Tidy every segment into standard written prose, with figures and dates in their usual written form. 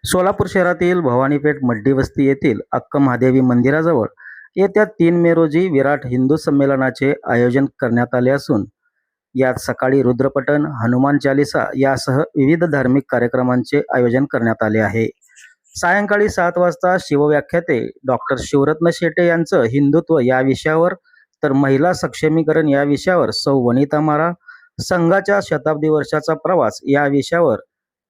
सोलापूर शहरातील भवानीपेठ मड्डी वस्ती येथील अक्कमहादेवी मंदिराजवळ येत्या 3 मे रोजी विराट हिंदू संमेलनाचे आयोजन करण्यात आले असून यात सकाळी रुद्रपठण, हनुमान चालीसा यासह विविध धार्मिक कार्यक्रमांचे आयोजन करण्यात आले आहे। सायंकाळी 7 वाजता शिवव्याख्याते डॉक्टर शिवरत्न शेटे यांचं हिंदुत्व या विषयावर, तर महिला सक्षमीकरण या विषयावर सौ वनिता मारा, संघाच्या शताब्दी वर्षाचा प्रवास या विषयावर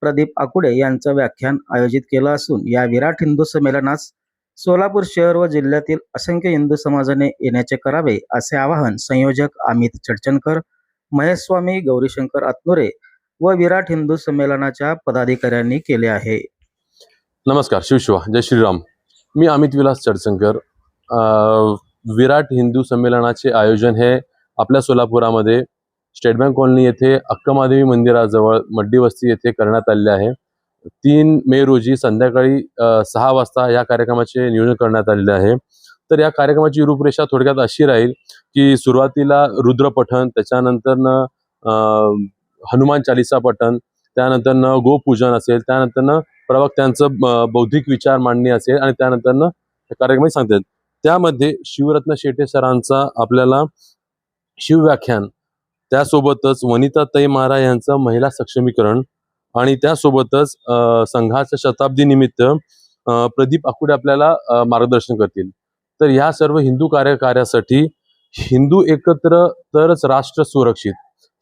प्रदीप आकुडे यांचं व्याख्यान आयोजित केलं असून या विराट हिंदू संमेलनास सोलापूर शहर व जिल्ह्यातील असंख्य हिंदू समाजाने येण्याचे करावे असे आवाहन संयोजक अमित चडचणकर, महेश स्वामी, गौरीशंकर आत्नुरे व विराट हिंदू संमेलनाच्या पदाधिकाऱ्यांनी केले आहे। नमस्कार, शिवशिवा, जय श्रीराम। मी अमित विलास चडचणकर। विराट हिंदू संमेलनाचे आयोजन हे आपल्या सोलापुरामध्ये स्टेट बँक कॉलनी येथे अक्कमहादेवी मंदिराजवळ मड्डी वस्ती येथे करण्यात आले आहे। 3 मे रोजी संध्याकाळी 6 वाजता या कार्यक्रमाचे नियोजन करण्यात आलेले आहे। तर या कार्यक्रमाची रूपरेषा थोडक्यात अशी राहील की सुरुवातीला रुद्रपठण, त्याच्यानंतर हनुमान चालीसा पठण, त्यानंतर गोपूजन असेल, त्यानंतर प्रवक्त्यांचं बौद्धिक विचार मांडणी असेल आणि त्यानंतर कार्यक्रम सांगतात। त्यामध्ये शिवरत्न शेटे सरांचा आपल्याला शिवव्याख्यान, त्यासोबतच वनिताताई मारा यांचं महिला सक्षमीकरण आणि त्यासोबतच संघाच्या शताब्दी निमित्त प्रदीप आकुडे आपल्याला मार्गदर्शन करतील। तर या सर्व हिंदू कार्यासाठी हिंदू एकत्र तरच राष्ट्र सुरक्षित,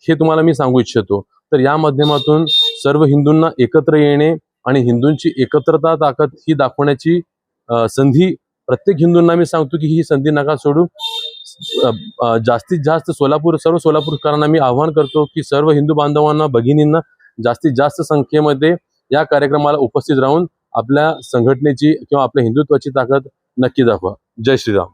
हे तुम्हाला मी सांगू इच्छितो। तर या माध्यमातून सर्व हिंदूंना एकत्र येणे आणि हिंदूंची एकत्रता ताकद ही दाखवण्याची संधी प्रत्येक हिंदूंना मी सांगतो की ही संधी नका सोडू। जास्तीत जास्त सर्व सोलापूरकरांना मी आवाहन करतो की सर्व हिंदू बांधवांना, भगिनींना जास्तीत जास्त संख्येमध्ये या कार्यक्रमाला उपस्थित राहून आपल्या संघटनेची किंवा आपल्या हिंदुत्वाची ताकद नक्की दाखवा। जय श्रीराम।